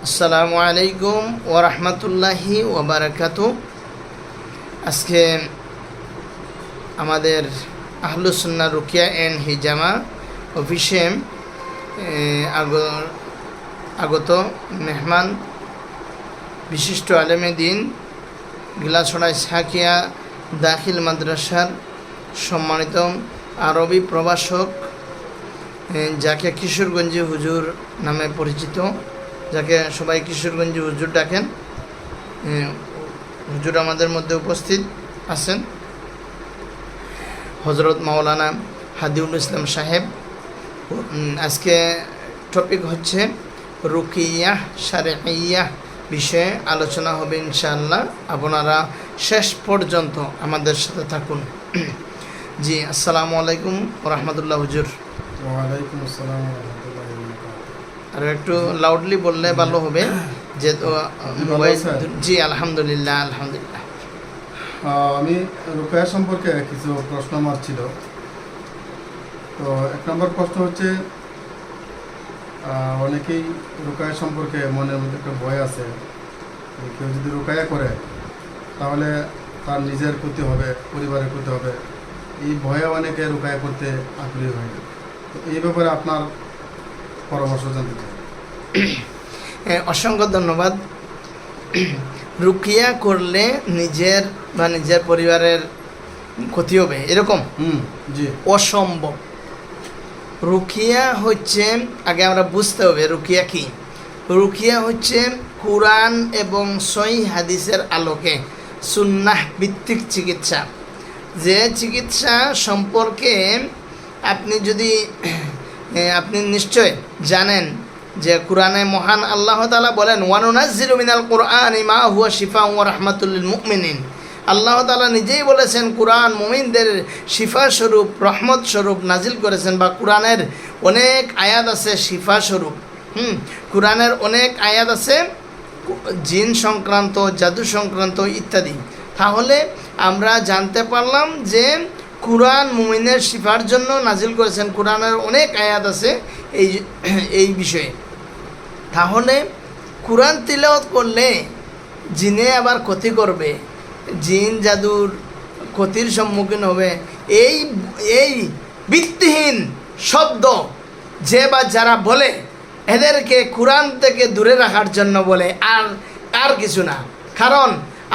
আসসালামু আলাইকুম ওয়া রাহমাতুল্লাহি ওয়া বারাকাতুহু। আজকে আমাদের আহলুস সুন্নাহ রুকিয়া এন্ড হিজামা অফিসে আগত মেহমান বিশিষ্ট আলেমে দিন গিলাছড়া সাকিয়া দাখিল মাদ্রাসার সম্মানিত আরবি প্রভাষক, যাকে কিশোরগঞ্জি হুজুর নামে পরিচিত, যাকে সবাই কিশোরগঞ্জি হুজুর ডাকেন, হুজুর আমাদের মধ্যে উপস্থিত আছেন হজরত মাওলানা হাদিউল ইসলাম সাহেব। আজকে টপিক হচ্ছে রুকিয়াহ শারঈয়াহ বিষয়ে আলোচনা হবে ইনশাআল্লাহ। আপনারা শেষ পর্যন্ত আমাদের সাথে থাকুন। জি, আসসালামু আলাইকুম ওয়া রাহমাতুল্লাহ হুজুর। ওয়ালাইকুম আসসালাম ওয়া রাহমাতুল্লাহি ওয়া বারাকাতুহু। আর একটু লাউডলি বললে ভালো হবে, যেহেতু মোবাইল। জি আলহামদুলিল্লাহ আলহামদুলিল্লাহ। আমি রুকিয়া সম্পর্কে কিছু প্রশ্ন আমার ছিল। তো এক নম্বর প্রশ্ন হচ্ছে, অনেকেই রুকিয়া সম্পর্কে মনের মধ্যে একটা ভয় আছে, কেউ যদি রুকিয়া করে তাহলে তার নিজের ক্ষতি হবে, পরিবারের ক্ষতি হবে। এই ভয়ে অনেকে রুকিয়া করতে আগ্রহী হয়। তো এই ব্যাপারে আপনার পরামর্শ জানতে চাই। অসংখ্য ধন্যবাদ। রুকিয়া করলে নিজের বা নিজের পরিবারের ক্ষতি হবে এরকম জি অসম্ভব। রুকিয়া হচ্ছে, আগে আমরা বুঝতে হবে রুকিয়া কি। রুকিয়া হচ্ছে কুরআন এবং সহিহ হাদিসের আলোকে সুন্নাহ ভিত্তিক চিকিৎসা। যে চিকিৎসা সম্পর্কে আপনি নিশ্চয় জানেন যে কুরআনে মহান আল্লাহ তাআলা বলেন, ওয়ানুনাজ্জিলু মিনাল কুরআনি মা হুয়া শিফাউন ওয়া রাহমাতুল লিল মুমিনিন। আল্লাহ তাআলা নিজেই বলেছেন কুরআন মুমিনদের শিফা স্বরূপ, রহমত স্বরূপ নাজিল করেছেন, বা কুরআনের অনেক আয়াত আছে শিফা স্বরূপ। কুরআনের অনেক আয়াত আছে জিন সংক্রান্ত, জাদু সংক্রান্ত ইত্যাদি। তাহলে আমরা জানতে পারলাম যে কুরআন মুমিনের শিফার জন্য নাজিল করেছেন। কুরআনের অনেক আয়াত আছে এই বিষয়ে। তাহলে কুরআন তিলাওয়াত করলে জিনে আবার ক্ষতি করবে, জিন জাদুর ক্ষতির সম্মুখীন হবে। এই ভিত্তিহীন শব্দ যে বা যারা বলে, এদেরকে কুরআন থেকে দূরে রাখার জন্য বলে, আর কিছু না। কারণ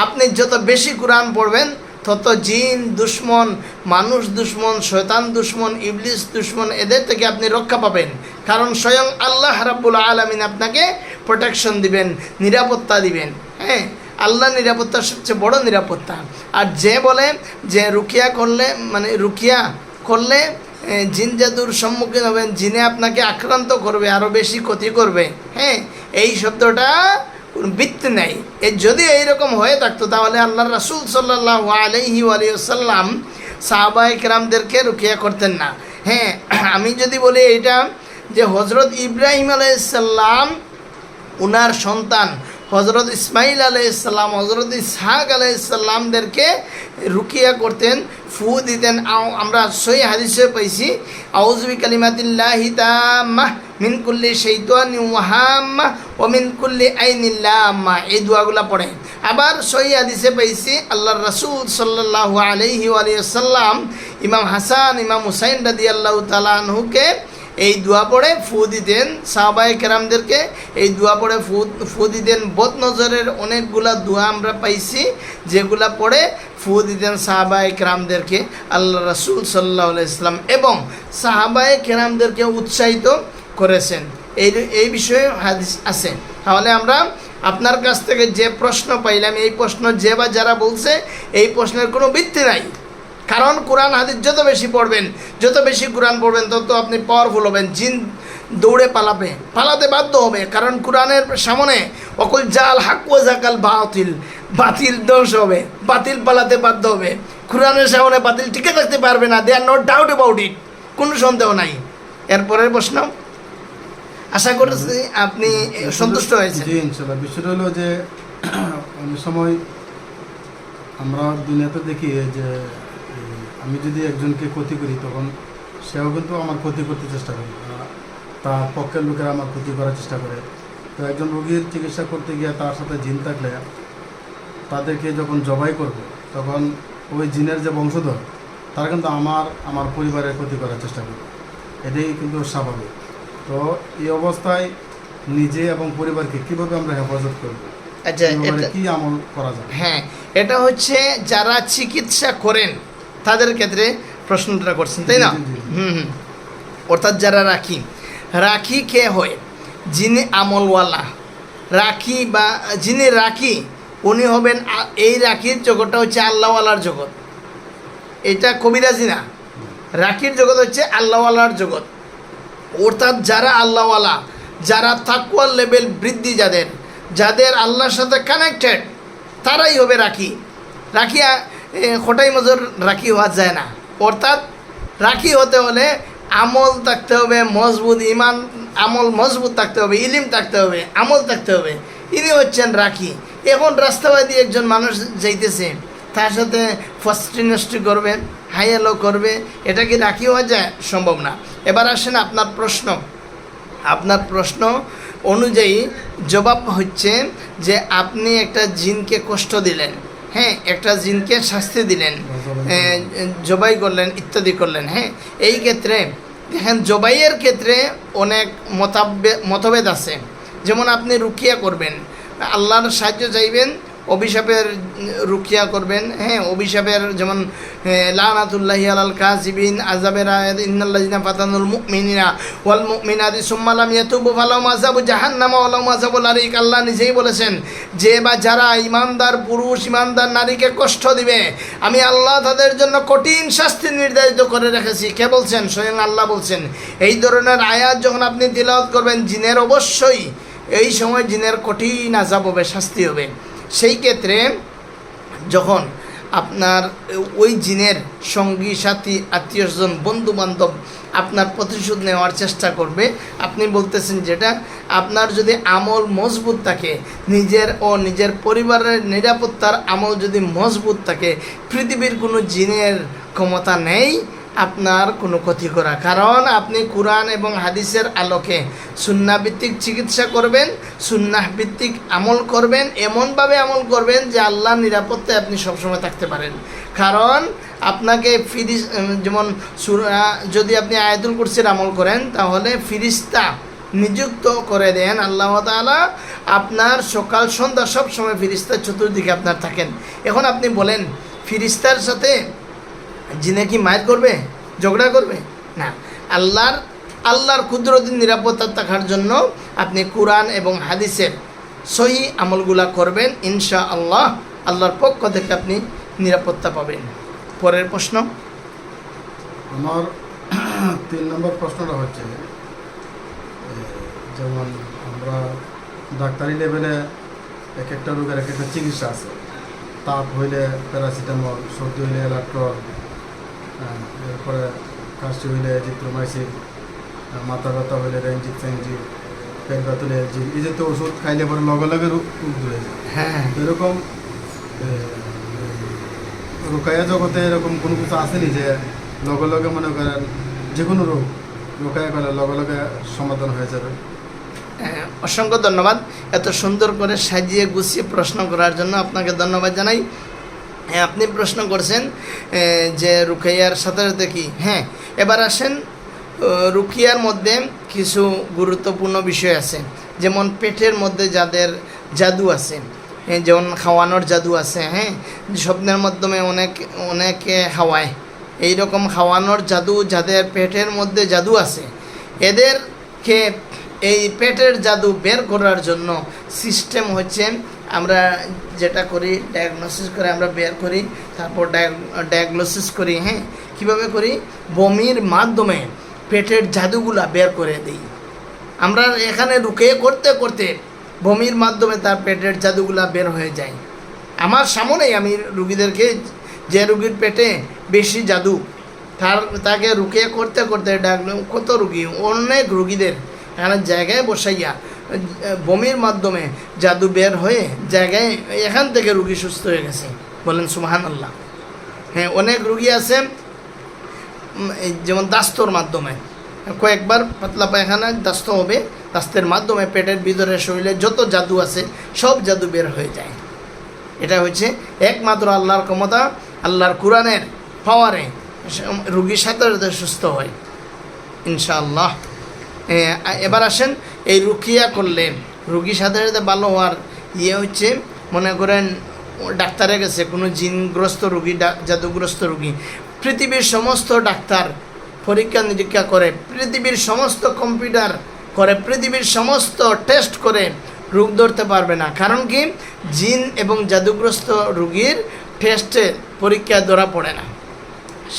আপনি যত বেশি কুরআন পড়বেন তত জিন দুশ্মন, মানুষ দুশ্মন, শয়তান দুশ্মন, ইবলিস দুশ্মন, এদের থেকে আপনি রক্ষা পাবেন। কারণ স্বয়ং আল্লাহ রাব্বুল আলামিন আপনাকে প্রোটেকশন দিবেন, নিরাপত্তা দিবেন। হ্যাঁ, আল্লাহ নিরাপত্তা সবচেয়ে বড় নিরাপত্তা। আর যে বলে যে রুকিয়া করলে জিন জাদুর সম্মুখীন হবেন, জিনে আপনাকে আক্রান্ত করবে, আরও বেশি ক্ষতি করবে, হ্যাঁ, এই শব্দটা ভিত্তি নেই। যদি এইরকম হয়ে থাকতো তাহলে আল্লাহ রাসূল সাল্লাল্লাহু আলাইহি ওয়াসাল্লাম সাহাবায়ে কেরামদেরকে রুকিয়া করতেন না। হ্যাঁ, আমি যদি বলি এইটা যে হজরত ইব্রাহিম আলাইহিস সালাম, উনার সন্তান হজরত ইসমাইল আলাইহিস সালাম, হজরত ইসহাক আলাইহিস সালামদেরকে রুকিয়া করতেন, ফু দিতেন। আমরা সহিহ হাদিসে পাইছি, আউযু বিকালিমাতিল্লাহি তাম্মাহ মিন কুল্লি শাইতানিন ওয়া হাম্মাহ ওয়া মিন কুল্লি আইনিন লাম্মাহ, এই দোয়াগুলা পড়ে। আবার সহিহ হাদিসে পাইছি আল্লাহর রাসূল সাল্লাল্লাহু আলাইহি ওয়াসাল্লাম ইমাম হাসান, ইমাম হুসাইন রাদিয়াল্লাহু তাআলা আনহুকে এই দোয়া পড়ে ফু দিতেন। সাহাবায়ে কেরামদেরকে এই দোয়া পড়ে ফু দিতেন। বদনজরের অনেকগুলা দোয়া আমরা পাইছি যেগুলা পড়ে ফু দিতেন সাহাবায়ে কেরামদেরকে আল্লাহ রাসূল সাল্লাল্লাহু আলাইহি ওয়াসাল্লাম, এবং সাহাবায়ে কেরামদেরকে উৎসাহিত করেছেন। এই বিষয়ে হাদিস আছে। তাহলে আমরা আপনার কাছ থেকে যে প্রশ্ন পাইলাম, এই প্রশ্ন যে বা যারা বলছে, এই প্রশ্নের কোনো ভিত্তি নাই। কারণ কোরআন হাদিস যত বেশি পড়বেন, যত বেশি কোরআন পড়বেন, তত আপনি পাওয়ারফুল হবেন। জিন দৌড়ে পালাতে বাধ্য হবে। কারণ কোরআনের সামনে অকুল জাল হাক ওয়া জাকাল বাতিল, বাতিল ধ্বংস হবে, বাতিল পালাতে বাধ্য হবে। কোরআনের সামনে বাতিল টিকে থাকতে পারবে না। দে আর নো ডাউট অ্যাবাউট ইট, কোনো সন্দেহ নাই। এরপরের প্রশ্ন আশা করছি আপনি সন্তুষ্ট হয়েছেন। জি ইনশাআল্লাহ। বিষয়টা হলো যে অনেক সময় আমরা দুনিয়াতে দেখি যে আমি যদি একজনকে ক্ষতি করি, তখন সেও কিন্তু আমার ক্ষতি করতে চেষ্টা করে, তার পক্ষের লোকেরা আমার ক্ষতি করার চেষ্টা করে। তো একজন রোগীর চিকিৎসা করতে গিয়ে তার সাথে জিন থাকলে তাদেরকে যখন জবাই করবে তখন ওই জিনের যে বংশধর তারা কিন্তু আমার পরিবারের ক্ষতি করার চেষ্টা করবে, এটাই কিন্তু স্বাভাবিক। তো এই অবস্থায় নিজে এবং পরিবারকে কীভাবে আমরা হেফাজত করব, আচ্ছা, কি আমল করা যায়? হ্যাঁ, এটা হচ্ছে যারা চিকিৎসা করেন তাদের ক্ষেত্রে প্রশ্নটা করছেন, তাই না? জি, জি, জি। হুম। অর্থাৎ যারা রাখি কে হয়? যিনি আমলওয়ালা রাখি বা যিনি রাখি উনি হবেন এই রাখির জগৎটা হচ্ছে আল্লাহওয়ালার জগৎ, এটা কবিরাজি না। রাখির জগৎ হচ্ছে আল্লাহওয়ালার জগৎ। অর্থাৎ যারা আল্লাহওয়ালা, যারা তাকওয়ার লেভেল বৃদ্ধি, যাদের আল্লাহর সাথে কানেক্টেড, তারাই হবে রাখি। খোটাই মজুর রাখি হওয়া যায় না। অর্থাৎ রাখি হতে হলে আমল থাকতে হবে মজবুত, ইমান আমল মজবুত থাকতে হবে, ইলিম থাকতে হবে, আমল থাকতে হবে। ইনি হচ্ছেন রাখি। এখন রাস্তাবাদী একজন মানুষ যাইতেছে, তার সাথে ফস্টি নষ্টি করবে, হাইয়ালো করবে, এটা কি রাখি হওয়া যায়? সম্ভব না। এবার আসেন আপনার প্রশ্ন অনুযায়ী জবাব হচ্ছে যে আপনি একটা জিনকে কষ্ট দিলেন, হ্যাঁ, একটা জিনকে শাস্তি দিলেন, জবাই করলেন, ইত্যাদি করলেন। হ্যাঁ, এই ক্ষেত্রে দেখেন জবাইয়ের ক্ষেত্রে অনেক মতভেদ আছে। যেমন আপনি রুকিয়া করবেন, আল্লাহর সাহায্য চাইবেন, অভিশাপের রুকিয়া করবেন। হ্যাঁ, অভিশাপের যেমন লানাতুল্লাহি আলাল কাযিবিন, আযাবের আয়াত ইন্নাল্লাযিনা ফাতানুল মুমিনিনা ওয়াল মুমিনাতি সুম্মা লাম ইয়াতুবু ফালাহুম আযাবু জাহান্নাম ওয়া লাহুম আযাবুল হারিক। আল্লাহ নিজেই বলেছেন যে বা যারা ইমানদার পুরুষ, ইমানদার নারীকে কষ্ট দিবে, আমি আল্লাহ তাদের জন্য কঠিন শাস্তি নির্ধারিত করে রেখেছি। কে বলছেন? স্বয়ং আল্লাহ বলছেন। এই ধরনের আয়াত যখন আপনি তিলাওয়াত করবেন, জিনের অবশ্যই এই সময় জিনের কঠিন আযাব হবে, শাস্তি হবে। সেই ক্ষেত্রে যখন আপনার ওই জিনের সঙ্গী সাথী আত্মীয়স্বজন বন্ধুবান্ধব আপনার প্রতিশোধ নেওয়ার চেষ্টা করবে, আপনি বলতেছেন যেটা আপনার যদি আমল মজবুত থাকে, নিজের পরিবারের নিরাপত্তার আমল যদি মজবুত থাকে, পৃথিবীর কোনো জিনের ক্ষমতা নেই আপনার কোনো ক্ষতি করা। কারণ আপনি কুরআন এবং হাদিসের আলোকে সুন্নাহভিত্তিক চিকিৎসা করবেন, সুন্নাহভিত্তিক আমল করবেন, এমনভাবে আমল করবেন যে আল্লাহর নিরাপত্তায় আপনি সবসময় থাকতে পারেন। কারণ আপনাকে যেমন যদি আপনি আয়াতুল কুরসির আমল করেন, তাহলে ফিরিস্তা নিযুক্ত করে দেন আল্লাহ তাআলা, আপনার সকাল সন্ধ্যা সব সময় ফিরিস্তার চতুর্দিকে আপনার থাকেন। এখন আপনি বলেন ফিরিস্তার সাথে জিনে কি মায়ের করবে, ঝগড়া করবে? না। আল্লাহর কুদরতি নিরাপত্তা থাকার জন্য আপনি কুরআন এবং হাদিসের সহি আমলগুলা করবেন, ইনশাআল্লাহ আল্লাহর পক্ষ থেকে আপনি নিরাপত্তা পাবেন। পরের প্রশ্ন। আমার 3 নম্বর প্রশ্নটা হচ্ছে, যেমন আমরা ডাক্তারি লেভেলে এক একটা রোগের এক একটা চিকিৎসা আছে। তাপ হইলে প্যারাসিটামল, সর্দি হইলে এলাক্ট্রল, এরপরে কাশি হইলে জিত্রোমাইসিন, মাথা ব্যথা হইলে রেঞ্জিক সেঞ্জি, পেট ব্যথা হলে এলজি, এই জাতীয় ওষুধ খাইলে পরে লগে লগে রোগ দূরে যায়। হ্যাঁ, এরকম রোকায়া জগতে এরকম কোনো কিছু আসেনি যে লগে লগে মনে করেন যে কোনো রোগ রোকায়া করলে লগে লগে সমাধান হয়ে যাবে? অসংখ্য ধন্যবাদ এত সুন্দর করে সাজিয়ে গুছিয়ে প্রশ্ন করার জন্য, আপনাকে ধন্যবাদ জানাই। হ্যাঁ, আপনি প্রশ্ন করছেন যে রুকিয়ার সাথে সাথে কি। হ্যাঁ, এবার আসেন রুকিয়ার মধ্যে কিছু গুরুত্বপূর্ণ বিষয় আছে। যেমন পেটের মধ্যে যাদের জাদু আছে, যেমন খাওয়ানোর জাদু আছে, হ্যাঁ, স্বপ্নের মাধ্যমে অনেকে খাওয়ায়, এইরকম খাওয়ানোর জাদু, যাদের পেটের মধ্যে জাদু আছে, এদেরকে এই পেটের জাদু বের করার জন্য সিস্টেম হচ্ছে আমরা যেটা করি, ডায়াগনোসিস করে আমরা বের করি, তারপর ডায়াগনোসিস করি। হ্যাঁ, কীভাবে করি? বমির মাধ্যমে পেটের জাদুগুলা বের করে দিই আমরা। এখানে রুকিয়া করতে করতে বমির মাধ্যমে তার পেটের জাদুগুলা বের হয়ে যায়। আমার সামনেই আমি রুগীদেরকে, যে রুগীর পেটে বেশি জাদু, তাকে রুকিয়া করতে করতে কত রুগী, অনেক রুগীদের এখানে জায়গায় বসাইয়া বমির মাধ্যমে জাদু বের হয়ে জায়গায় এখান থেকে রুগী সুস্থ হয়ে গেছে। বলেন সুবহানাল্লাহ। হ্যাঁ, অনেক রুগী আছে যেমন দাস্তর মাধ্যমে কয়েকবার পাতলা পায়খানা দাস্ত হবে, রাস্তার মাধ্যমে পেটের ভিতরে শরীরে যত জাদু আছে সব জাদু বের হয়ে যায়। এটা হচ্ছে একমাত্র আল্লাহর ক্ষমতা, আল্লাহর কোরআনের পাওয়ারে রুগীর সাথে সাথে সুস্থ হয় ইনশাআল্লাহ। এবার আসেন, এই রুকিয়া করলে রুগীর সাথে সাথে ভালো হওয়ার হচ্ছে, মনে করেন ডাক্তারে গেছে কোনো জিনগ্রস্ত রুগী, জাদুগ্রস্ত রুগী, পৃথিবীর সমস্ত ডাক্তার পরীক্ষা নিরীক্ষা করে, পৃথিবীর সমস্ত কম্পিউটার করে, পৃথিবীর সমস্ত টেস্ট করে রোগ ধরতে পারবে না। কারণ কি, জিন এবং জাদুগ্রস্ত রুগীর টেস্টে পরীক্ষা ধরা পড়ে না।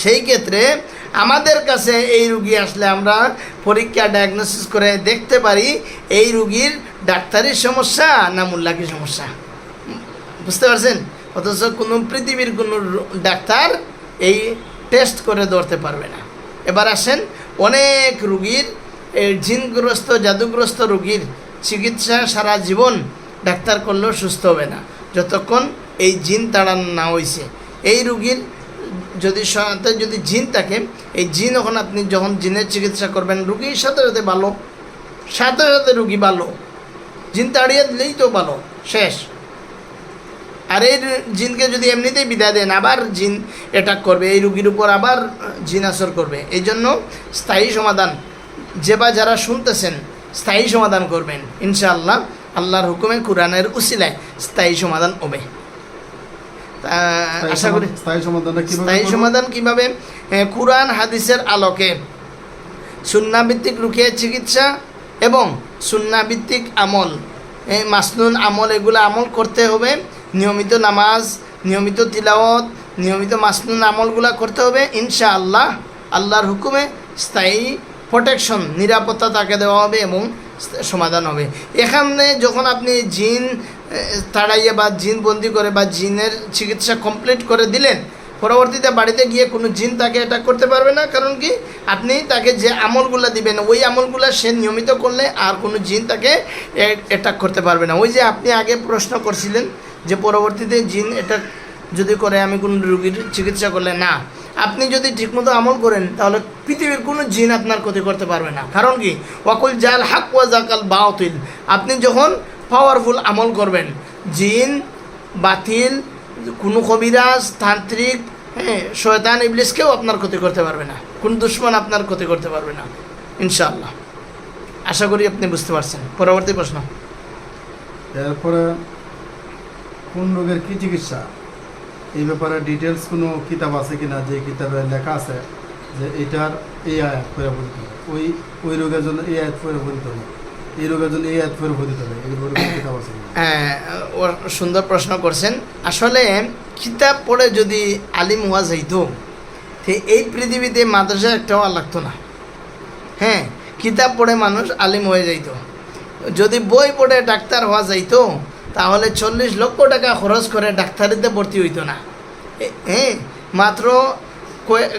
সেই ক্ষেত্রে আমাদের কাছে এই রুগী আসলে আমরা পরীক্ষা ডায়াগনোসিস করে দেখতে পারি এই রুগীর ডাক্তারি সমস্যা না মুল্লাকি সমস্যা। বুঝতে পারছেন? অথচ কোনো পৃথিবীর কোনো ডাক্তার এই টেস্ট করে ধরতে পারবে না। এবার আসেন, অনেক রুগীর জিনগ্রস্ত জাদুগ্রস্ত রুগীর চিকিৎসা সারা জীবন ডাক্তার করলেও সুস্থ হবে না যতক্ষণ এই জিন তাড়ানো না হয়েছে। এই রুগীর যদি জিন থাকে, এই জিন যখন আপনি যখন জিনের চিকিৎসা করবেন রুগীর সাথে সাথে ভালো, সাথে সাথে রুগী ভালো, জিন তাড়িয়ে দিলেই তো ভালো, শেষ। আর এই জিনকে যদি এমনিতেই বিদায় দেন আবার জিন অ্যাটাক করবে, এই রুগীর উপর আবার জিন আসর করবে। এই জন্য স্থায়ী সমাধান যারা শুনতেছেন স্থায়ী সমাধান করবেন ইনশাআল্লাহ। আল্লাহর হুকুমে কোরআনের উসিলায় স্থায়ী সমাধান হবে। আশা করি স্থায়ী সমাধান কিভাবে, কোরআন হাদিসের আলোকে সুন্নাভিত্তিক রুকিয়া চিকিৎসা এবং সুন্নাভিত্তিক আমল, মাসনুন আমল, এগুলো আমল করতে হবে। নিয়মিত নামাজ, নিয়মিত তিলাওয়াত, নিয়মিত মাসনুন আমলগুলো করতে হবে ইনশাআল্লাহ। আল্লাহর হুকুমে স্থায়ী প্রোটেকশন, নিরাপত্তা তাকে দেওয়া হবে এবং সমাধান হবে। এখানে যখন আপনি জিন তাড়াইয়ে বা জিন বন্দি করে বা জিনের চিকিৎসা কমপ্লিট করে দিলেন, পরবর্তীতে বাড়িতে গিয়ে কোনো জিন তাকে অ্যাটাক করতে পারবে না। কারণ কি, আপনি তাকে যে আমলগুলো দিবেন ওই আমলগুলো সে নিয়মিত করলে আর কোনো জিন তাকে অ্যাটাক করতে পারবে না। ওই যে আপনি আগে প্রশ্ন করছিলেন যে পরবর্তীতে জিন অ্যাটাক যদি করে আমি কোনো রোগীর চিকিৎসা করলে, না, আপনি যদি ঠিকমতো আমল করেন তাহলে পৃথিবীর কোনো জিন আপনার ক্ষতি করতে পারবে না। কারণ কি, ওয়াকুল জাল হাক ওয়া জাকাল বাতিল, আপনি যখন পাওয়ারফুল আমল করবেন, জিন বাতিল, কোনো কবিরাজ, তান্ত্রিক, শয়তান, ইবলিস কেউ আপনার ক্ষতি করতে পারবে না, কোনো দুশ্মন আপনার ক্ষতি করতে পারবে না ইনশাআল্লাহ। আশা করি আপনি বুঝতে পারছেন। পরবর্তী প্রশ্ন, এরপরে কোন রোগের কী চিকিৎসা, এই ব্যাপারে ডিটেলস কোনো কিতাব আছে কিনা, যে কিতাবে লেখা আছে যে এটার এই আয়াত করে বলতে হবে, ওই রোগের জন্য এই আয়াত করে বলতে হবে, এই রোগের জন্য এই আয়াত করে বলতে হবে, এই কিতাব আছে? সুন্দর প্রশ্ন করছেন। আসলে কিতাব পড়ে যদি আলিম হওয়া যাইতো তো এই পৃথিবীতে মাদ্রাসা একটাও আর লাগতো না। হ্যাঁ, কিতাব পড়ে মানুষ আলিম হয়ে যাইতো। যদি বই পড়ে ডাক্তার হওয়া যাইতো তাহলে 40 লক্ষ টাকা খরচ করে ডাক্তারিতে ভর্তি হইতো না। মাত্র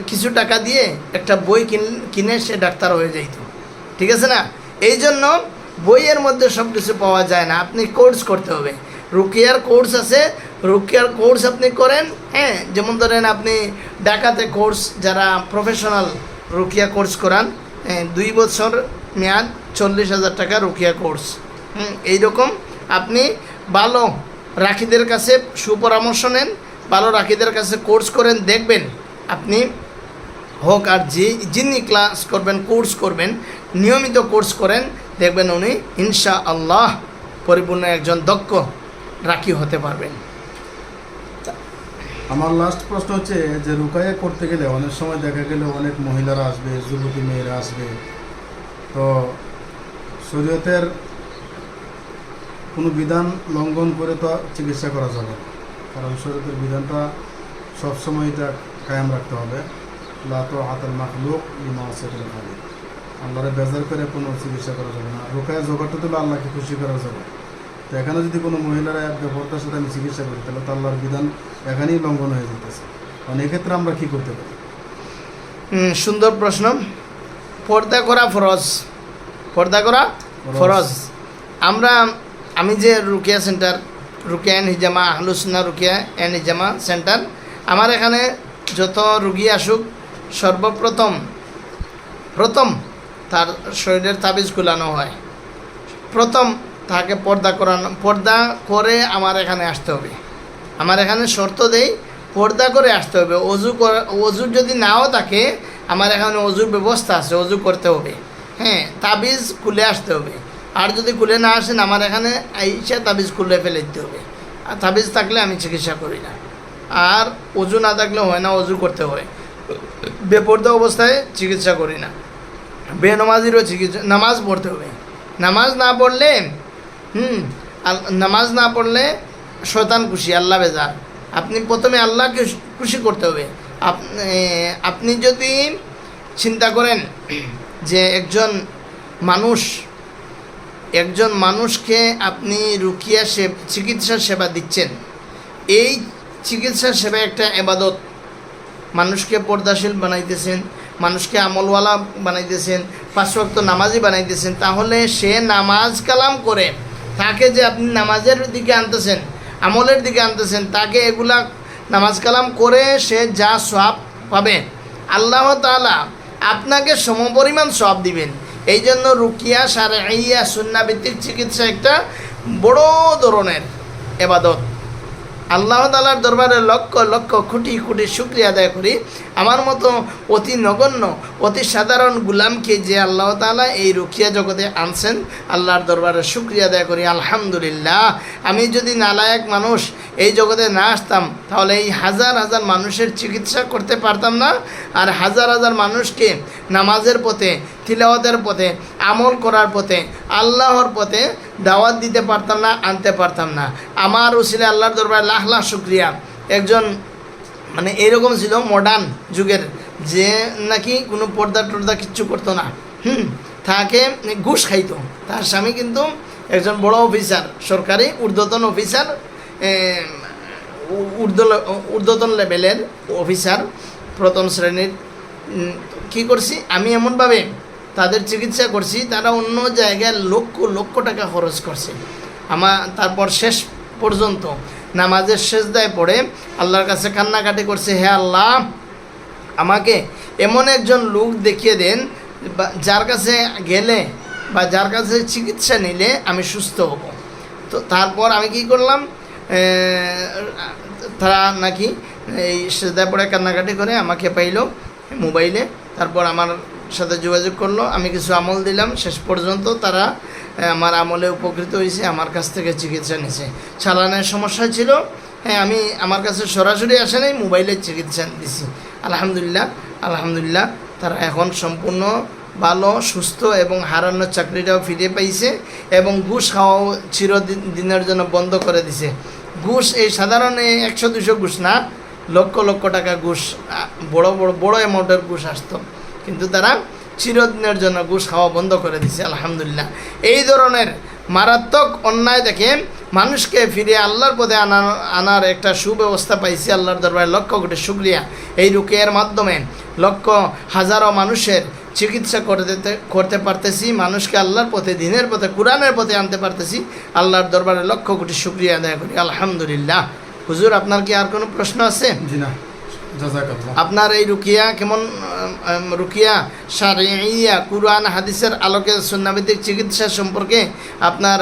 কিছু টাকা দিয়ে একটা বই কিনে সে ডাক্তার হয়ে যাইতো। ঠিক আছে না? এই জন্য বইয়ের মধ্যে সব কিছু পাওয়া যায় না, আপনি কোর্স করতে হবে। রুকিয়ার কোর্স আছে, রুকিয়ার কোর্স আপনি করেন। যেমন ধরেন আপনি ঢাকাতে কোর্স, যারা প্রফেশনাল রুকিয়া কোর্স করান, 2 বছর মেয়াদ, 40,000 টাকা রুকিয়া কোর্স। এইরকম আপনি ভালো রাখিদের কাছে সুপরামর্শ নেন, ভালো রাখিদের কাছে কোর্স করেন, দেখবেন আপনি হোক আর যিনি ক্লাস করবেন, কোর্স করবেন, নিয়মিত কোর্স করেন, দেখবেন উনি ইনশাআল্লাহ পরিপূর্ণ একজন দক্ষ রাখি হতে পারবেন। আমার লাস্ট প্রশ্ন হচ্ছে যে রুকায়া করতে গেলে অনেক সময় দেখা গেল অনেক মহিলারা আসবে, যুবতী মেয়েরা আসবে, তো শরীয়তের কোনো বিধান লঙ্ঘন করে তো চিকিৎসা করা যাবে না। কারণ শরীয়তের বিধানটা সবসময় এটা কায়েম রাখতে হবে। লা তাআতুল মাখলুক লিমাসিয়াতিল খালিক, আল্লাহরে বেজার করে কোনো চিকিৎসা করা যাবে না। রুকায়া জগৎটা তো আল্লাহকে খুশি করা যাবে। তো এখানে যদি কোনো মহিলারা বেপরতার সাথে আমি চিকিৎসা করি তাহলে তো আল্লাহর বিধান এখানেই লঙ্ঘন হয়ে যেতেছে। মানে এক্ষেত্রে আমরা কী করতে পারি? সুন্দর প্রশ্ন। পর্দা করা ফরজ, পর্দা করা ফরজ। আমি যে রুকিয়া centre, Rukiya and হিজামা, আহলুস Sunnah Rukiya and হিজামা centre, আমার এখানে যত রুগী আসুক সর্বপ্রথম তার শরীরের তাবিজ গুলানো হয়। প্রথম তাকে পর্দা করে আমার এখানে আসতে হবে। আমার এখানে শর্ত দেই, পর্দা করে আসতে হবে। অজু যদি নাও থাকে, আমার এখানে অজুর ব্যবস্থা আছে, অজু করতে হবে। হ্যাঁ, তাবিজ খুলে আসতে হবে। আর যদি খুলে না আসেন, আমার এখানে আইসা তাবিজ খুলে ফেলে দিতে হবে। আর তাবিজ থাকলে আমি চিকিৎসা করি না। আর অজু না থাকলে হয় না, অজু করতে হয়। বেপর্দা অবস্থায় চিকিৎসা করি না। বেনমাজিরও চিকিৎসা, নামাজ পড়তে হবে। নামাজ না পড়লে নামাজ না পড়লে শয়তান খুশি, আল্লাহ বেজার। আপনি প্রথমে আল্লাহকে খুশি করতে হবে। আপনি যদি চিন্তা করেন যে একজন মানুষকে আপনি রুকিয়া চিকিৎসার সেবা দিচ্ছেন, এই চিকিৎসার সেবা একটা ইবাদত। মানুষকে পর্দাশীল বানাইতেছেন, মানুষকে আমলওয়ালা বানাইতেছেন, 5 ওয়াক্ত নামাজি বানাইতেছেন। তাহলে সে নামাজ কালাম করে, তাকে যে আপনি নামাজের দিকে আনতেছেন, আমলের দিকে আনতেছেন, তাকে এগুলা নামাজ কালাম করে সে যা সওয়াব পাবে, আল্লাহ তাআলা আপনাকে সমপরিমাণ সওয়াব দিবেন। এই জন্য রুকিয়া শারঈয়া সুন্নাহভিত্তিক চিকিৎসা একটা বড় ধরনের ইবাদত। আল্লাহ তাআলার দরবারে লক্ষ লক্ষ কোটি কোটি শুকরিয়া আদায় করি, আমার মতো অতি নগণ্য অতি সাধারণ গুলামকে যে আল্লাহ তাআলা এই রুকিয়া জগতে আনছেন, আল্লাহর দরবারে শুকরিয়া আদায় করি। আলহামদুলিল্লাহ। আমি যদি নালায়েক মানুষ এই জগতে না আসতাম, তাহলে এই হাজার হাজার মানুষের চিকিৎসা করতে পারতাম না। আর হাজার হাজার মানুষকে নামাজের পথে, তিলাওয়াতের পথে, আমল করার পথে, আল্লাহর পথে দাওয়াত দিতে পারতাম না, আনতে পারতাম না। আমার উসিলে আল্লাহর দরবারে লাখ লাখ শুকরিয়া। একজন মানে এরকম ছিল মডার্ন যুগের, যে নাকি কোনো পর্দা টর্দা কিচ্ছু করতো না, তাকে ঘুষ খাইতো। তার স্বামী কিন্তু একজন বড় অফিসার, সরকারি ঊর্ধ্বতন অফিসার, ঊর্ধ্বতন লেভেলের অফিসার, প্রথম শ্রেণীর। কী করছি আমি, এমনভাবে তাদের চিকিৎসা করছি, তারা অন্য জায়গায় লক্ষ লক্ষ টাকা খরচ করছে। তারপর শেষ পর্যন্ত নামাজের সেজদায় পড়ে আল্লাহর কাছে কান্নাকাটি করছে, হে আল্লাহ, আমাকে এমন একজন লোক দেখিয়ে দেন যার কাছে গেলে বা যার কাছে চিকিৎসা নিলে আমি সুস্থ হব। তো তারপর আমি কি করলাম, তারা নাকি এই সেজদায় পড়ে কান্নাকাটি করে আমাকে পাইল মোবাইলে। তারপর আমার সাথে যোগাযোগ করলো, আমি কিছু আমল দিলাম। শেষ পর্যন্ত তারা আমার আমলে উপকৃত হয়েছে, আমার কাছ থেকে চিকিৎসা নিছে। চালানের সমস্যা ছিল, হ্যাঁ, আমার কাছে সরাসরি আসে নাই, মোবাইলের চিকিৎসা দিছি। আলহামদুলিল্লাহ তারা এখন সম্পূর্ণ ভালো, সুস্থ এবং হারানোর চাকরিটাও ফিরে পাইছে এবং ঘুষ খাওয়াও চিরদিনের জন্য বন্ধ করে দিছে। ঘুষ এই সাধারণ 100-200 ঘুষ না, লক্ষ লক্ষ টাকা ঘুষ, বড় অ্যামাউন্টের ঘুষ আসতো, কিন্তু তারা চিরদিনের জন্য ঘুষ খাওয়া বন্ধ করে দিছে। আলহামদুলিল্লাহ। এই ধরনের মারাত্মক অন্যায় দেখে মানুষকে ফিরে আল্লাহর পথে আনার একটা সুব্যবস্থা পাইছি। আল্লাহর দরবারে লক্ষ কোটি শুকরিয়া। এই রুকিয়ার মাধ্যমে লক্ষ হাজারো মানুষের চিকিৎসা করতে পারতেছি, মানুষকে আল্লাহর পথে, দিনের পথে, কোরআনের পথে আনতে পারতেছি। আল্লাহর দরবারে লক্ষ কোটি শুকরিয়া আদায় করি। আলহামদুলিল্লাহ। হুজুর, আপনার কি আর কোনো প্রশ্ন আছে? জি না, জাযাকাল্লাহ। আপনার এই রুকিয়া কেমন, রুকিয়া শারঈয়া কুরআন হাদিসের আলোকে সুন্নাহভিত্তিক চিকিৎসা সম্পর্কে আপনার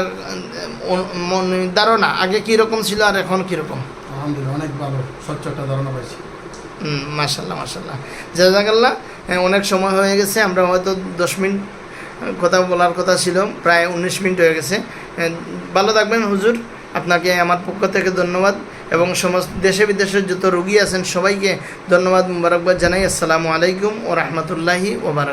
ধারণা আগে কীরকম ছিল আর এখন কীরকম? আলহামদুলিল্লাহ, অনেক ভালো, স্বচ্ছ একটা ধারণা পাইছি। মাশাআল্লাহ। জাযাকাল্লাহ। অনেক সময় হয়ে গেছে, আমরা হয়তো 10 মিনিট কথা বলার কথা ছিল, প্রায় 19 মিনিট হয়ে গেছে। ভালো থাকবেন হুজুর, আপনাকে আমার পক্ষ থেকে ধন্যবাদ এবং সমস্ত দেশে বিদেশের যত রোগী আছেন সবাইকে ধন্যবাদ, মুবারকবাদ জানাই। আসসালামু আলাইকুম ওয়া রাহমাতুল্লাহি ওয়া বারাকাতুহু।